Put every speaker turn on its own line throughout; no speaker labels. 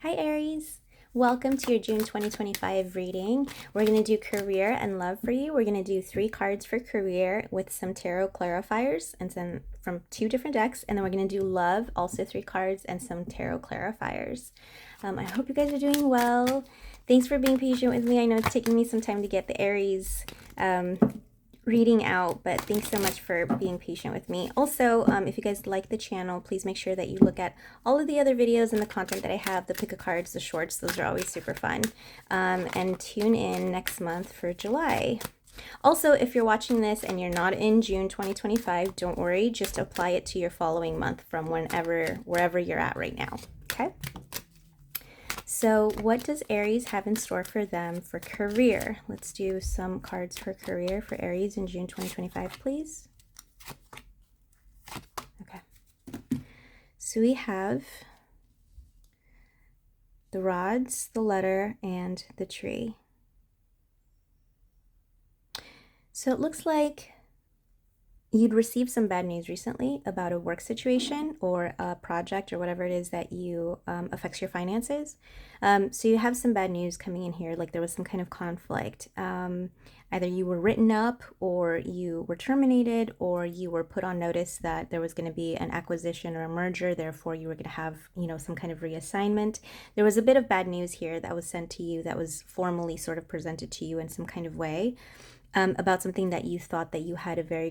Hi Aries, welcome to your June 2025 reading. We're going to do career and love for you. We're going to do 3 cards for career with some tarot clarifiers and some from 2 different decks, and then we're going to do love, also 3 cards and some tarot clarifiers. I hope you guys are doing well. Thanks for being patient with me. I know it's taking me some time to get the Aries reading out, but thanks so much for being patient with me. Also, if you guys like the channel, please make sure that you look at all of the other videos and the content that I have, the pick-a-cards, the shorts. Those are always super fun. And tune in next month for July. Also, if you're watching this and you're not in June 2025, don't worry, just apply it to your following month from wherever you're at right now, okay? So what does Aries have in store for them for career? Let's do some cards for career for Aries in June 2025, please. Okay. So we have the rods, the letter, and the tree. So it looks like you'd received some bad news recently about a work situation or a project or whatever it is that you affects your finances. So you have some bad news coming in here, like there was some kind of conflict. Either you were written up or you were terminated or you were put on notice that there was going to be an acquisition or a merger, therefore you were going to have, some kind of reassignment. There was a bit of bad news here that was sent to you, that was formally sort of presented to you in some kind of way. About something that you thought that you had a very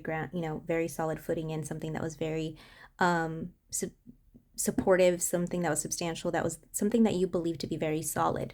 very solid footing in, something that was very supportive, something that was substantial, that was something that you believed to be very solid.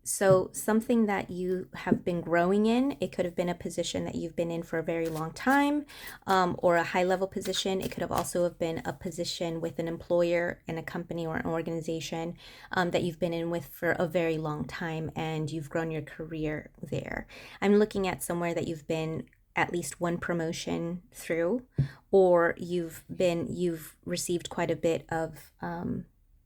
So something that you have been growing in, it could have been a position that you've been in for a very long time, or a high level position. It could have also have been a position with an employer in a company or an organization that you've been in with for a very long time, and you've grown your career there. I'm looking at somewhere that you've been at least one promotion through, or you've received quite a bit of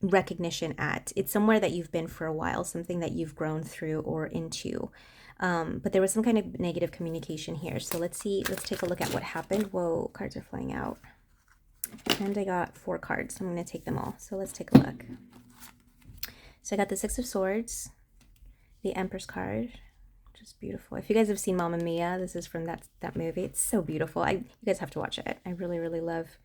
recognition at. It's somewhere that you've been for a while, something that you've grown through or into. But there was some kind of negative communication here. So let's take a look at what happened. Whoa, cards are flying out. And I got 4 cards, so I'm going to take them all. So let's take a look. So I got the 6 of Swords, the Empress card, which is beautiful. If you guys have seen Mamma Mia, this is from that movie. It's so beautiful. You guys have to watch it. I really, really love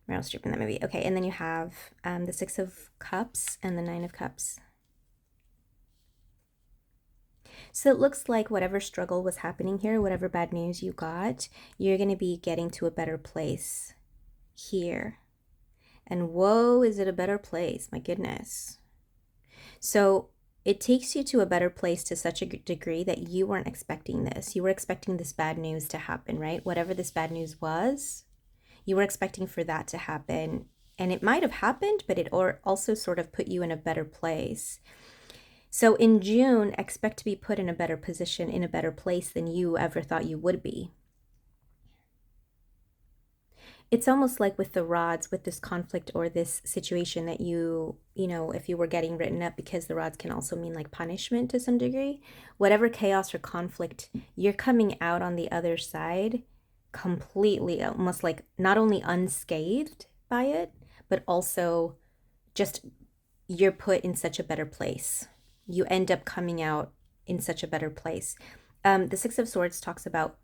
Meryl Streep in that movie. Okay, and then you have the 6 of Cups and the 9 of Cups. So it looks like whatever struggle was happening here, whatever bad news you got, you're going to be getting to a better place here. And whoa, is it a better place? My goodness. So it takes you to a better place to such a degree that you weren't expecting this. You were expecting this bad news to happen, right? Whatever this bad news was, you were expecting for that to happen, and it might have happened, but it also sort of put you in a better place. So in June, expect to be put in a better position, in a better place than you ever thought you would be. It's almost like with the rods, with this conflict or this situation that if you were getting written up, because the rods can also mean like punishment to some degree, whatever chaos or conflict, you're coming out on the other side completely, almost like not only unscathed by it, but also just you're put in such a better place. You end up coming out in such a better place. The 6 of Swords talks about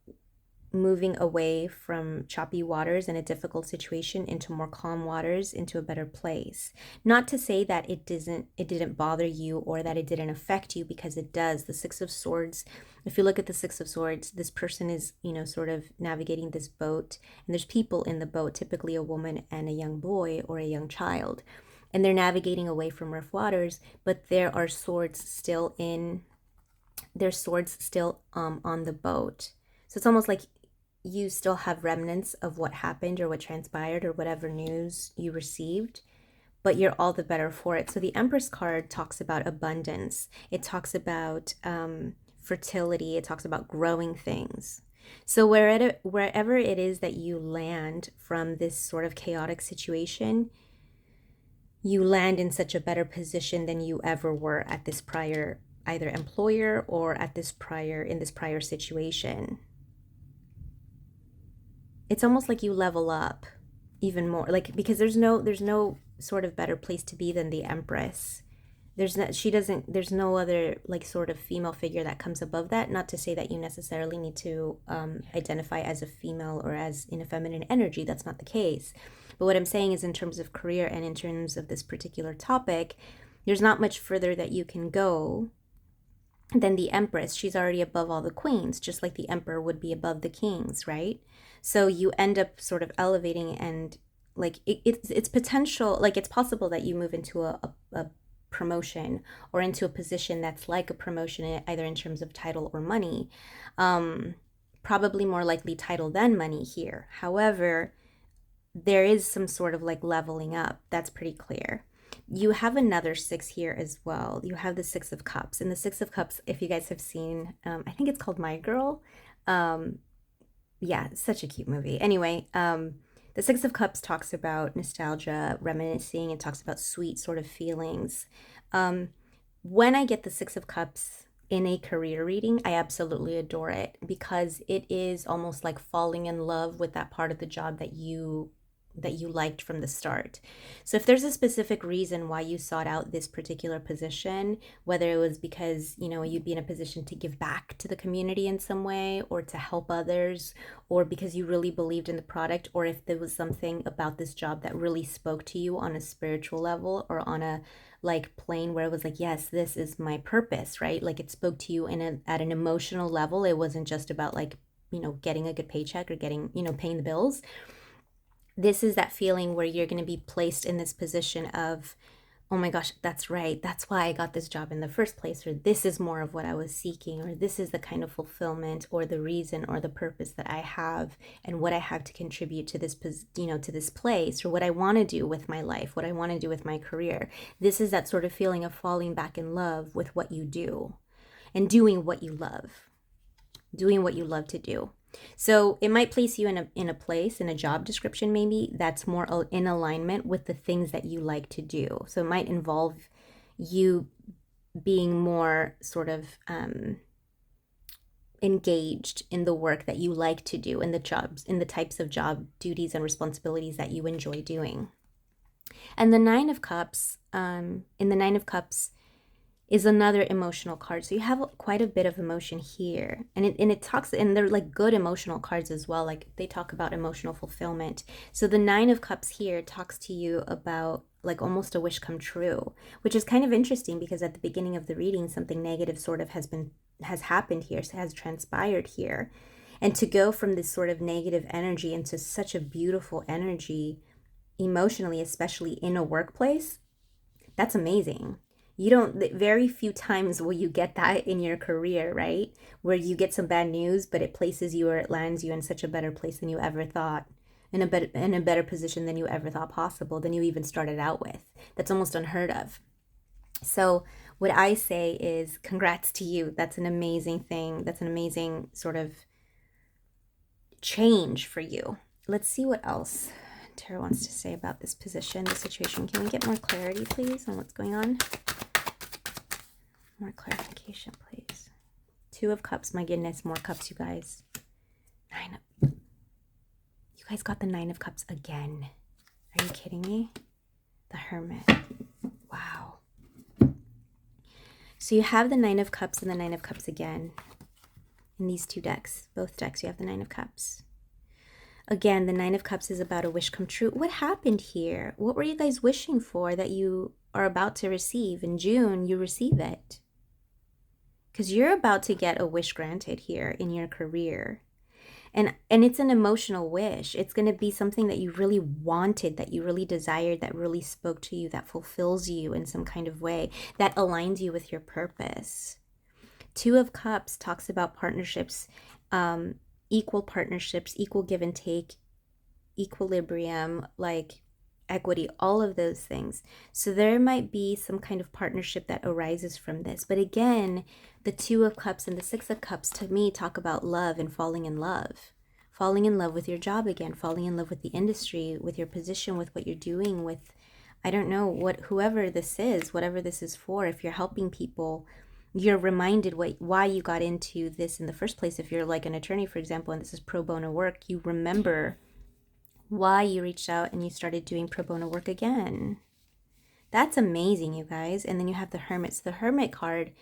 moving away from choppy waters in a difficult situation into more calm waters, into a better place. Not to say that it didn't bother you or that it didn't affect you, because it does. The 6 of Swords, if you look at the 6 of Swords, this person is, sort of navigating this boat, and there's people in the boat, typically a woman and a young boy or a young child, and they're navigating away from rough waters, but there are swords still on the boat. So it's almost like you still have remnants of what happened or what transpired or whatever news you received, but you're all the better for it. So the Empress card talks about abundance. It talks about fertility. It talks about growing things. So wherever it is that you land from this sort of chaotic situation, you land in such a better position than you ever were at this prior either employer or in this prior situation. It's almost like you level up even more, like, because there's no sort of better place to be than the Empress. There's no other like sort of female figure that comes above that. Not to say that you necessarily need to identify as a female or as in a feminine energy. That's not the case. But what I'm saying is, in terms of career and in terms of this particular topic, there's not much further that you can go than the Empress. She's already above all the queens, just like the Emperor would be above the kings, right? So you end up sort of elevating, and like it's potential, like it's possible that you move into a promotion or into a position that's like a promotion, either in terms of title or money. Probably more likely title than money here. However, there is some sort of like leveling up. That's pretty clear. You have another 6 here as well. You have the 6 of Cups. And the 6 of Cups, if you guys have seen, I think it's called My Girl. Yeah, such a cute movie. Anyway, the 6 of Cups talks about nostalgia, reminiscing. It talks about sweet sort of feelings. When I get the 6 of Cups in a career reading, I absolutely adore it, because it is almost like falling in love with that part of the job that you liked from the start. So if there's a specific reason why you sought out this particular position, whether it was because, you know, you'd be in a position to give back to the community in some way, or to help others, or because you really believed in the product, or if there was something about this job that really spoke to you on a spiritual level, or on a like plane where it was like, yes, this is my purpose, right? Like it spoke to you at an emotional level. It wasn't just about like, you know, getting a good paycheck or getting, you know, paying the bills. This is that feeling where you're going to be placed in this position of, oh my gosh, that's right. That's why I got this job in the first place, or this is more of what I was seeking, or this is the kind of fulfillment or the reason or the purpose that I have, and what I have to contribute to this, you know, to this place, or what I want to do with my life, what I want to do with my career. This is that sort of feeling of falling back in love with what you do and doing what you love to do. So it might place you in a place, in a job description maybe, that's more in alignment with the things that you like to do. So it might involve you being more sort of engaged in the work that you like to do, in the jobs, in the types of job duties and responsibilities that you enjoy doing. And the 9 of Cups, in the 9 of Cups, is another emotional card. So you have quite a bit of emotion here. And it talks, and they're like good emotional cards as well. Like they talk about emotional fulfillment. So the 9 of Cups here talks to you about like almost a wish come true, which is kind of interesting, because at the beginning of the reading, something negative sort of has happened here, so has transpired here. And to go from this sort of negative energy into such a beautiful energy emotionally, especially in a workplace, that's amazing. Very few times will you get that in your career, right? Where you get some bad news, but it places you, or it lands you in such a better place than you ever thought, in a better position than you ever thought possible, than you even started out with. That's almost unheard of. So what I say is, congrats to you. That's an amazing thing. That's an amazing sort of change for you. Let's see what else Tarot wants to say about this position, this situation. Can we get more clarity, please, on what's going on? More clarification, please. 2 of Cups. My goodness, more cups, you guys. 9 of... You guys got the 9 of Cups again. Are you kidding me? The Hermit. Wow. So you have the 9 of Cups and the 9 of Cups again. In these 2 decks. Both decks, you have the 9 of Cups. Again, the 9 of Cups is about a wish come true. What happened here? What were you guys wishing for that you are about to receive? In June, you receive it. Because you're about to get a wish granted here in your career. And it's an emotional wish. It's going to be something that you really wanted, that you really desired, that really spoke to you, that fulfills you in some kind of way, that aligns you with your purpose. 2 of Cups talks about partnerships, equal partnerships, equal give and take, equilibrium, like equity, all of those things. So there might be some kind of partnership that arises from this. But again, the 2 of Cups and the 6 of Cups to me talk about love and falling in love. Falling in love with your job again, falling in love with the industry, with your position, with what you're doing, with, I don't know, whoever this is, whatever this is for. If you're helping people, you're reminded why you got into this in the first place. If you're like an attorney, for example, and this is pro bono work, you remember why you reached out and you started doing pro bono work again. That's amazing, you guys. And then you have the Hermit. So the Hermit card,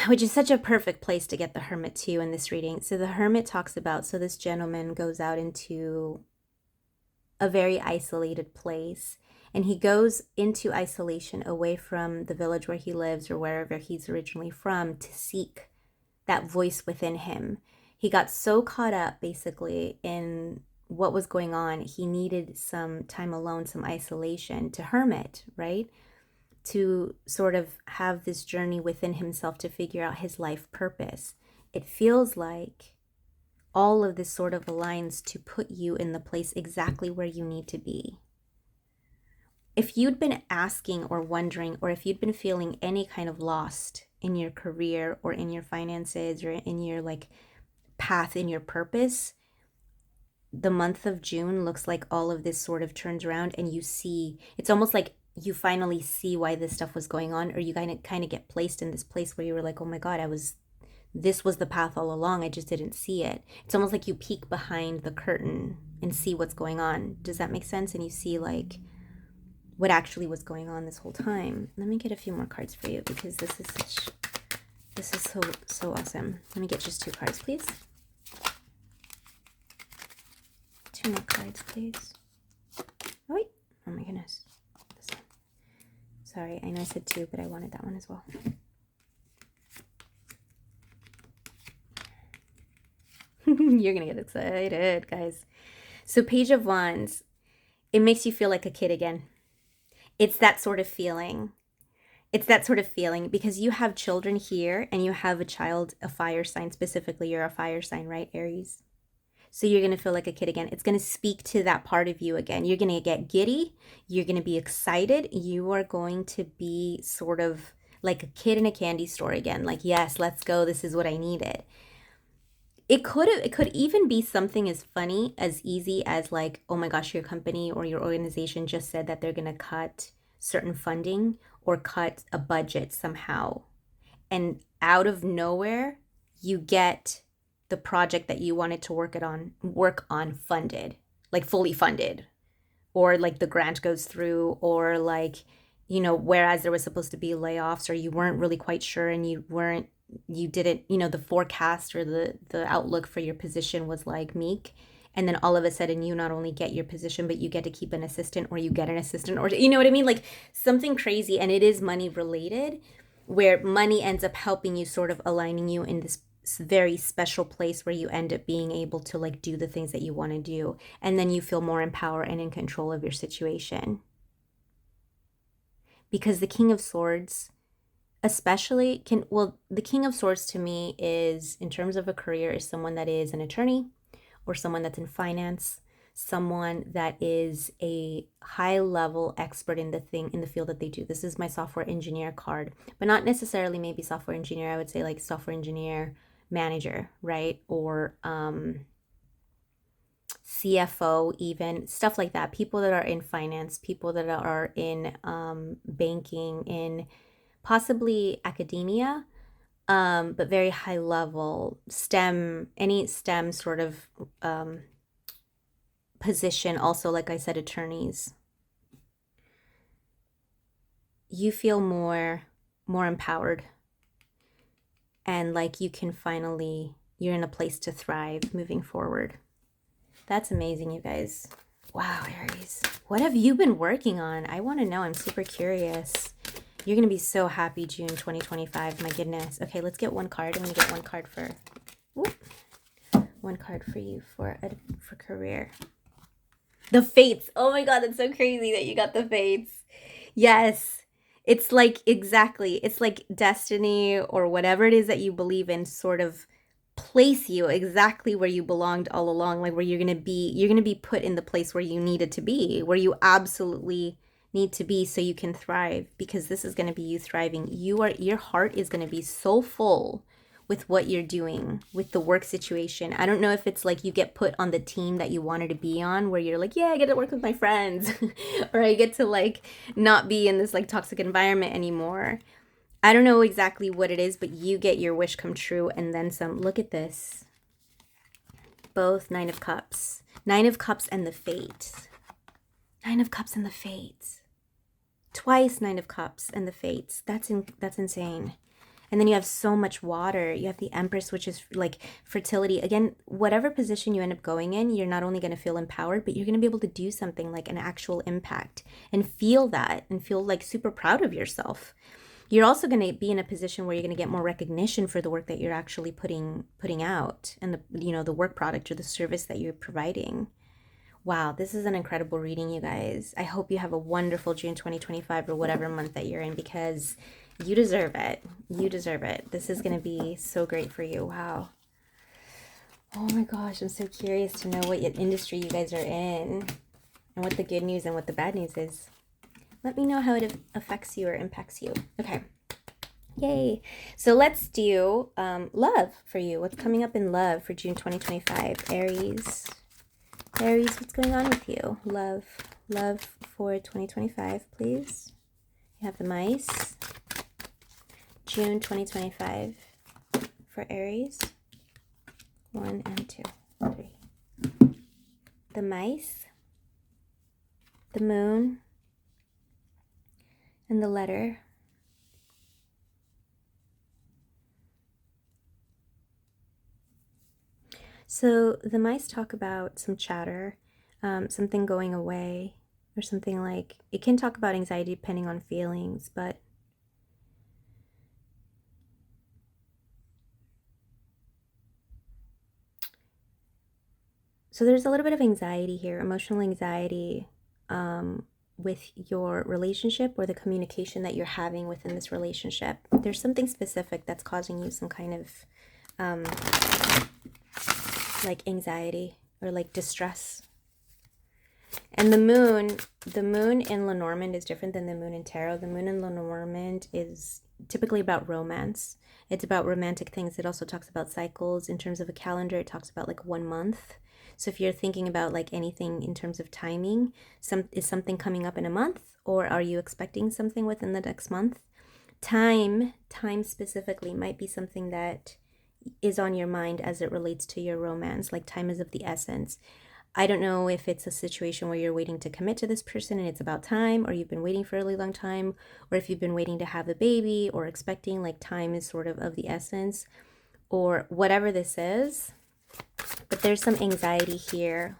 which is such a perfect place to get the Hermit too in this reading. So the Hermit talks about, so this gentleman goes out into a very isolated place, and he goes into isolation away from the village where he lives or wherever he's originally from to seek that voice within him. He got so caught up basically in what was going on, he needed some time alone, some isolation to hermit, right? To sort of have this journey within himself to figure out his life purpose. It feels like all of this sort of aligns to put you in the place exactly where you need to be. If you'd been asking or wondering, or if you'd been feeling any kind of lost in your career or in your finances or in your like path, in your purpose, the month of June looks like all of this sort of turns around, and you see, it's almost like you finally see why this stuff was going on, or you kind of get placed in this place where you were like, oh my God, this was the path all along. I just didn't see it. It's almost like you peek behind the curtain and see what's going on. Does that make sense? And you see like what actually was going on this whole time. Let me get a few more cards for you, because this is so awesome. Let me get just 2 cards, please. 2 more cards, please. Oh, wait. Oh my goodness. This one. Sorry, I know I said 2, but I wanted that one as well. You're gonna get excited, guys. So Page of Wands, it makes you feel like a kid again. It's that sort of feeling. It's that sort of feeling because you have children here, and you have a child, a fire sign. Specifically, you're a fire sign, right, Aries? So you're going to feel like a kid again. It's going to speak to that part of you again. You're going to get giddy. You're going to be excited. You are going to be sort of like a kid in a candy store again. Like, yes, let's go. This is what I needed. It could even be something as funny, as easy as like, oh my gosh, your company or your organization just said that they're going to cut certain funding or cut a budget somehow. And out of nowhere, you get the project that you wanted to work on funded, like fully funded, or like the grant goes through, or like, you know, whereas there was supposed to be layoffs, or you weren't really quite sure, and you didn't, you know, the forecast or the outlook for your position was like meek. And then all of a sudden you not only get your position, but you get to keep an assistant, or you get an assistant, or you know what I mean? Like something crazy. And it is money related, where money ends up helping you, sort of aligning you in this very special place where you end up being able to like do the things that you want to do. And then you feel more empowered and in control of your situation. Because the King of Swords especially the King of Swords to me is, in terms of a career, is someone that is an attorney, or someone that's in finance, someone that is a high level expert in the field that they do. This is my software engineer card, but not necessarily maybe software engineer. I would say like software engineer, manager, right? Or CFO, even stuff like that. People that are in finance, people that are in banking, in possibly academia, but very high level, STEM, any STEM sort of position. Also, like I said, attorneys. You feel more empowered, and like you can finally, you're in a place to thrive moving forward. That's amazing, you guys. Wow, Aries, what have you been working on? I want to know. I'm super curious. You're going to be so happy June 2025. My goodness. Okay, let's get one card. I'm going to get one card for you for career. The Fates. Oh my God, that's so crazy that you got the Fates. Yes. It's like, exactly. It's like destiny, or whatever it is that you believe in, sort of place you exactly where you belonged all along. Like where you're going to be put in the place where you needed to be, where you absolutely need to be, so you can thrive, because this is going to be you thriving. Your heart is going to be so full with what you're doing with the work situation. I don't know if it's like you get put on the team that you wanted to be on, where you're like, yeah, I get to work with my friends or I get to like not be in this like toxic environment anymore. I don't know exactly what it is, but you get your wish come true and then some. Look at this. Both 9 of Cups. 9 of Cups and the Fate. 9 of Cups and the Fate. Twice Nine of Cups and the Fates. That's insane. And then you have so much water. You have the Empress, which is like fertility. Again, whatever position you end up going in, you're not only going to feel empowered, but you're going to be able to do something like an actual impact and feel that and feel like super proud of yourself. You're also going to be in a position where you're going to get more recognition for the work that you're actually putting out, and the work product or the service that you're providing. Wow, this is an incredible reading, you guys. I hope you have a wonderful June 2025 or whatever month that you're in, because you deserve it. You deserve it. This is going to be so great for you. Wow. Oh my gosh, I'm so curious to know what industry you guys are in and what the good news and what the bad news is. Let me know how it affects you or impacts you. Okay. Yay. So let's do love for you. What's coming up in love for June 2025? Aries. Aries, what's going on with you? Love for 2025, please. You have the mice. June 2025 for Aries. 1 and 2, 3. The mice, the moon, and the letter. So the mice talk about some chatter, something going away, or something like, it can talk about anxiety depending on feelings, but so there's a little bit of anxiety here, emotional anxiety with your relationship or the communication that you're having within this relationship. There's something specific that's causing you some kind of like anxiety or like distress. And the moon in Lenormand is different than the moon in tarot. The moon in Lenormand is typically about romance. It's about romantic things. It also talks about cycles. In terms of a calendar, it talks about like 1 month. So if you're thinking about like anything in terms of timing, is something coming up in a month, or are you expecting something within the next month? Time specifically might be something that is on your mind as it relates to your romance. Like time is of the essence. I don't know if it's a situation where you're waiting to commit to this person and it's about time, or you've been waiting for a really long time, or if you've been waiting to have a baby or expecting, like time is sort of the essence, or whatever this is. But there's some anxiety here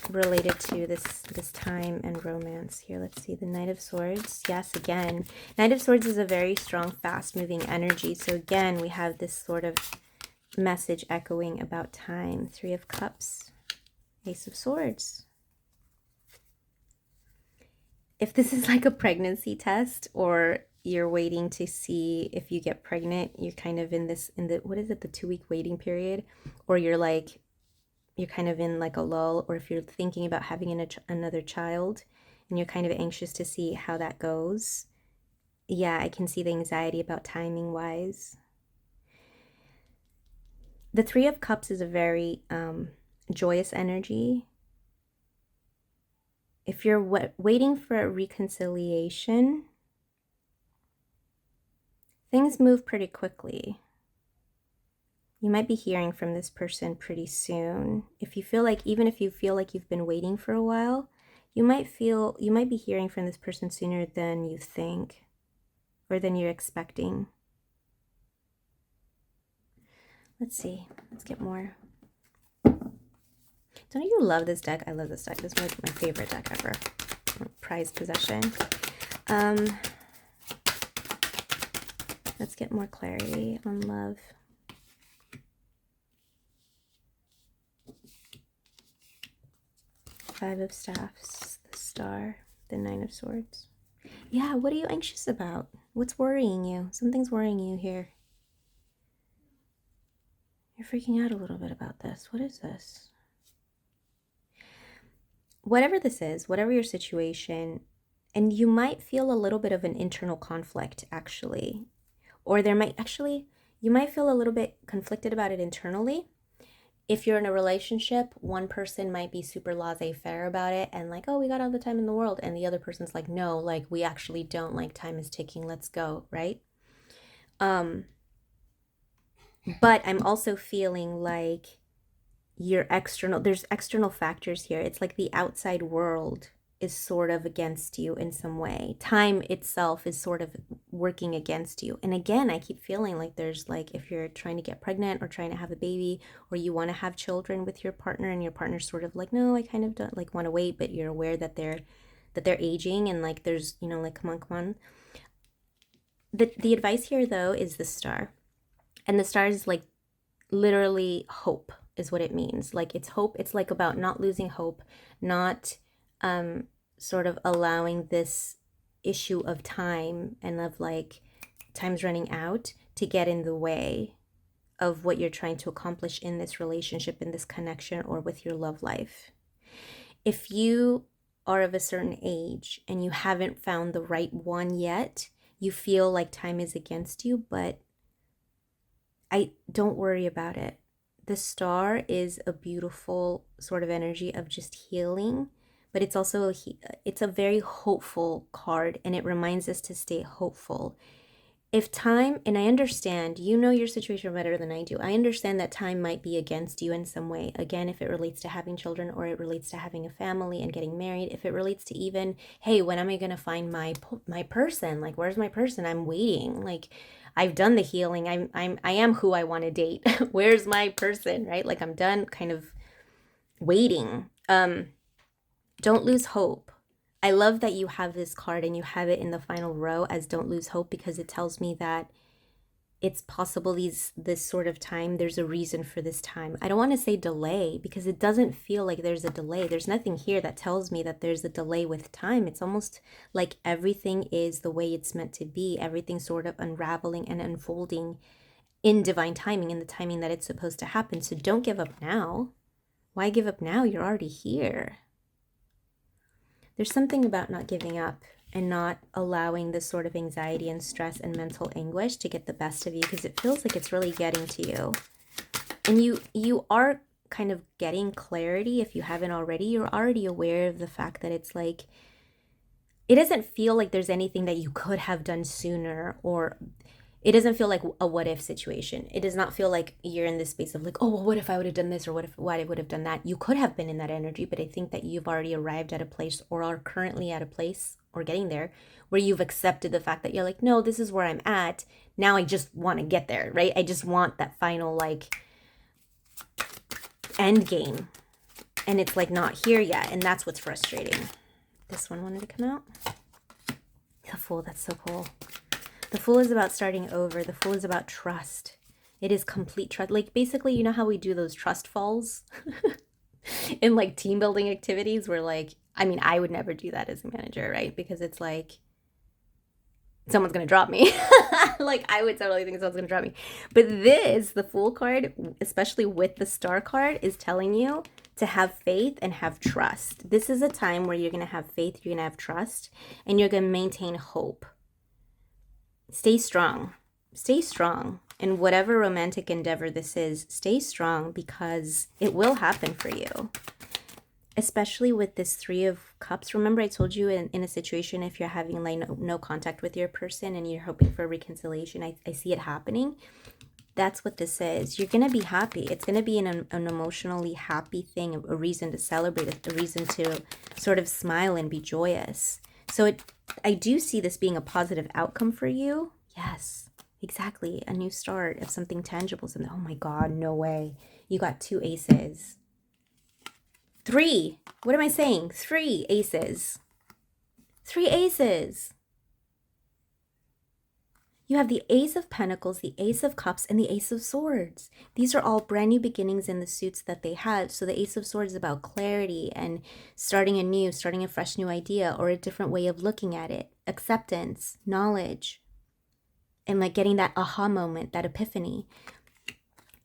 related to this time and romance here. Let's see, the Knight of Swords. Yes, again, Knight of Swords is a very strong, fast-moving energy. So again, we have this sort of message echoing about time. 3 of Cups, Ace of Swords. If this is like a pregnancy test, or you're waiting to see if you get pregnant, you're kind of in the what is it, the 2-week waiting period, or you're kind of in like a lull, or if you're thinking about having another child and you're kind of anxious to see how that goes. Yeah, I can see the anxiety about timing wise. The 3 of Cups is a very joyous energy. If you're waiting for a reconciliation, things move pretty quickly. You might be hearing from this person pretty soon. Even if you feel like you've been waiting for a while, you might be hearing from this person sooner than you think, or than you're expecting. Let's see. Let's get more. Don't you love this deck? I love this deck. This is my favorite deck ever. Prized possession. Let's get more clarity on love. Five of Staffs, the Star, the 9 of Swords. Yeah, what are you anxious about? What's worrying you? Something's worrying you here. You're freaking out a little bit about this. What is this? Whatever this is, whatever your situation, and you might feel a little bit of an internal conflict, actually. Or you might feel a little bit conflicted about it internally. If you're in a relationship, one person might be super laissez-faire about it and like, oh, we got all the time in the world. And the other person's like, no, like we actually don't, like time is ticking, let's go, right? But I'm also feeling like there's external factors here. It's like the outside world is sort of against you in some way. Time itself is sort of working against you. And again, I keep feeling like there's like, if you're trying to get pregnant or trying to have a baby, or you want to have children with your partner and your partner's sort of like, no, I kind of don't like want to wait, but you're aware that they're aging and like there's, you know, like, come on. The advice here though is the star. And the star is like literally hope is what it means. Like it's hope. It's like about not losing hope, not sort of allowing this issue of time and of like time's running out to get in the way of what you're trying to accomplish in this relationship, in this connection, or with your love life. If you are of a certain age and you haven't found the right one yet, you feel like time is against you, but I don't worry about it. The star is a beautiful sort of energy of just healing, but it's also it's a very hopeful card, and it reminds us to stay hopeful. If time, and I understand, you know your situation better than I do. I understand that time might be against you in some way. Again, if it relates to having children, or it relates to having a family and getting married, if it relates to even, hey, when am I going to find my person? Like, where's my person? I'm waiting. Like, I've done the healing. I am who I want to date. Where's my person, right? Like, I'm done kind of waiting. Don't lose hope. I love that you have this card and you have it in the final row as don't lose hope, because it tells me that it's possible this sort of time, there's a reason for this time. I don't want to say delay, because it doesn't feel like there's a delay. There's nothing here that tells me that there's a delay with time. It's almost like everything is the way it's meant to be. Everything's sort of unraveling and unfolding in divine timing, in the timing that it's supposed to happen. So don't give up now. Why give up now? You're already here. There's something about not giving up and not allowing this sort of anxiety and stress and mental anguish to get the best of you, because it feels like it's really getting to you. And you are kind of getting clarity. If you haven't already, you're already aware of the fact that it's like, it doesn't feel like there's anything that you could have done sooner, or it doesn't feel like a what if situation. It does not feel like you're in this space of like, oh, well, what if I would have done this, or what I would have done that. You could have been in that energy, but I think that you've already arrived at a place, or are currently at a place, or getting there, where you've accepted the fact that you're like, no, this is where I'm at. Now I just want to get there, right? I just want that final like end game. And it's like not here yet. And that's what's frustrating. This one wanted to come out. The Fool, that's so cool. The Fool is about starting over. The Fool is about trust. It is complete trust. Like basically, you know how we do those trust falls in like team building activities where like, I mean, I would never do that as a manager, right? Because it's like, someone's going to drop me. Like I would totally think someone's going to drop me. But this, the Fool card, especially with the Star card, is telling you to have faith and have trust. This is a time where you're going to have faith, you're going to have trust, and you're going to maintain hope. Stay strong. Stay strong. In whatever romantic endeavor this is, stay strong, because it will happen for you. Especially with this Three of Cups. Remember I told you in a situation, if you're having like no contact with your person and you're hoping for reconciliation, I see it happening. That's what this is. You're going to be happy. It's going to be an emotionally happy thing, a reason to celebrate, a reason to sort of smile and be joyous. So I do see this being a positive outcome for you. Yes, exactly. A new start of something tangible. Something. Oh my God, no way. You got 2 aces. 3. What am I saying? 3 aces. 3 aces. You have the Ace of Pentacles, the Ace of Cups, and the Ace of Swords. These are all brand new beginnings in the suits that they had. So the Ace of Swords is about clarity and starting anew, starting a fresh new idea or a different way of looking at it. Acceptance, knowledge, and like getting that aha moment, that epiphany.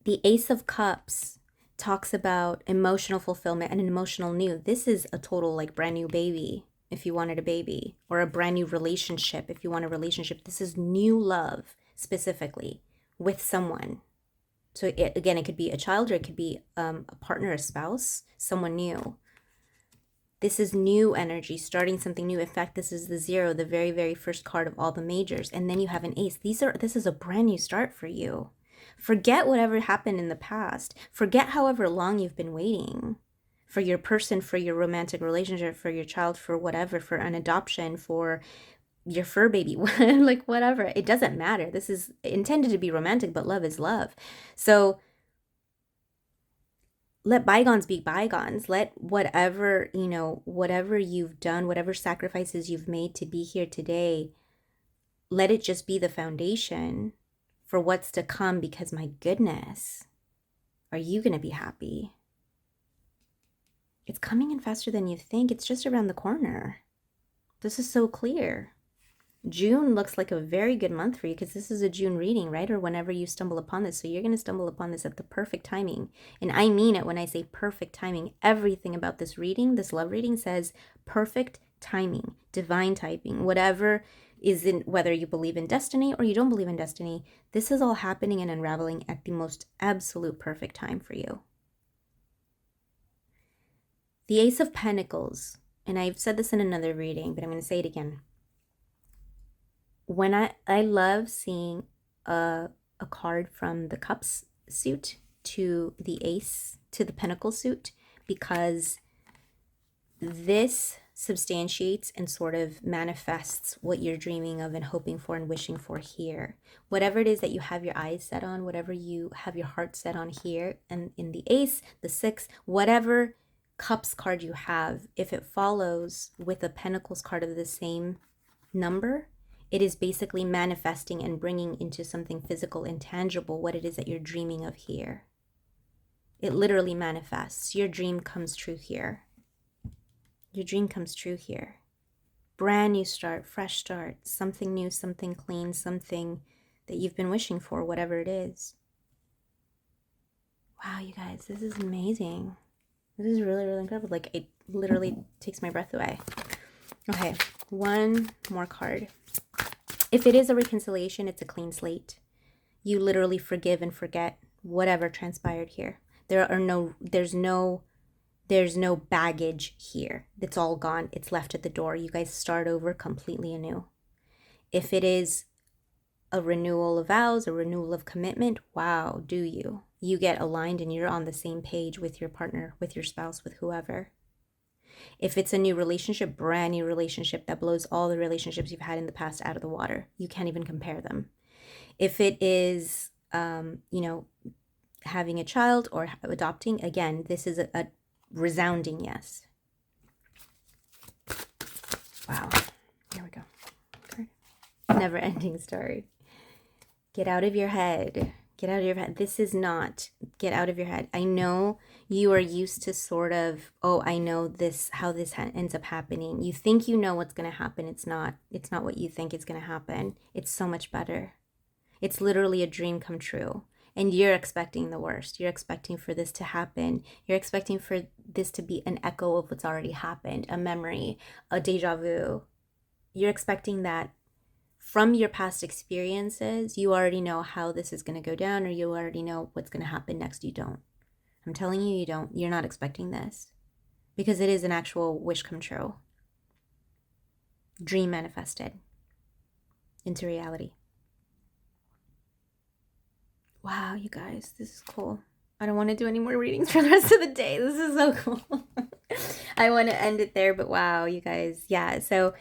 The Ace of Cups talks about emotional fulfillment and an emotional new. This is a total like brand new baby. If you wanted a baby, or a brand new relationship, if you want a relationship. This is new love, specifically, with someone. So again, it could be a child, or it could be a partner, a spouse, someone new. This is new energy, starting something new. In fact, this is the 0, the very, very first card of all the majors. And then you have an ace. This is a brand new start for you. Forget whatever happened in the past. Forget however long you've been waiting. for your person, for your romantic relationship, for your child, for whatever, for an adoption, for your fur baby, like whatever. It doesn't matter. This is intended to be romantic, but love is love. So let bygones be bygones. Let whatever, you know, whatever you've done, whatever sacrifices you've made to be here today, let it just be the foundation for what's to come, because my goodness, are you going to be happy? It's coming in faster than you think. It's just around the corner. This is so clear. June looks like a very good month for you, because this is a June reading, right? Or whenever you stumble upon this. So you're going to stumble upon this at the perfect timing. And I mean it when I say perfect timing. Everything about this reading, this love reading, says perfect timing, divine typing, whatever is in, whether you believe in destiny or you don't believe in destiny, this is all happening and unraveling at the most absolute perfect time for you. The Ace of Pentacles, and I've said this in another reading, but I'm going to say it again. When I love seeing a card from the Cups suit to the Ace, to the Pentacle suit, because this substantiates and sort of manifests what you're dreaming of and hoping for and wishing for here. Whatever it is that you have your eyes set on, whatever you have your heart set on here, and in the Ace, the Six, whatever Cups card you have, if it follows with a Pentacles card of the same number, it is basically manifesting and bringing into something physical and tangible what it is that you're dreaming of here. It literally manifests. Your dream comes true here. Your dream comes true here. Brand new start, fresh start, something new, something clean, something that you've been wishing for, whatever it is. Wow, you guys, this is amazing. This is really, really incredible. Like, it literally takes my breath away. Okay, one more card. If it is a reconciliation, it's a clean slate. You literally forgive and forget whatever transpired here. There's no baggage here. It's all gone. It's left at the door. You guys start over completely anew. If it is a renewal of vows, a renewal of commitment, wow, do you? You get aligned and you're on the same page with your partner, with your spouse, with whoever. If it's a new relationship, brand new relationship that blows all the relationships you've had in the past out of the water. You can't even compare them. If it is, having a child or adopting, again, this is a resounding yes. Wow. Here we go. Okay. Never ending story. Get out of your head. Get out of your head. This is not get out of your head. I know you are used to sort of, oh, I know this, how this ends up happening. You think you know what's going to happen. It's not what you think is going to happen. It's so much better. It's literally a dream come true. And you're expecting the worst. You're expecting for this to happen. You're expecting for this to be an echo of what's already happened, a memory, a deja vu. You're expecting that from your past experiences. You already know how this is going to go down, or you already know what's going to happen next. You don't. I'm telling you, you don't. You're not expecting this, because it is an actual wish come true. Dream manifested into reality. Wow, you guys, this is cool. I don't want to do any more readings for the rest of the day. This is so cool. I want to end it there, but wow, you guys. Yeah, so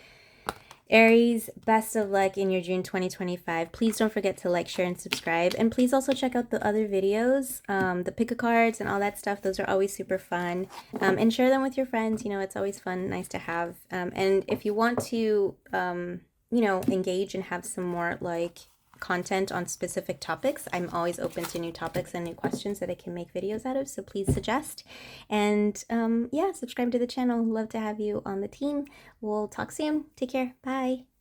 Aries, best of luck in your June 2025. Please don't forget to like, share, and subscribe. And please also check out the other videos, the pick-a-cards and all that stuff. Those are always super fun. And share them with your friends. You know, it's always fun, nice to have. And if you want to, engage and have some more, like, content on specific topics, I'm always open to new topics and new questions that I can make videos out of, so please suggest. And subscribe to the channel. Love to have you on the team. We'll talk soon. Take care. Bye.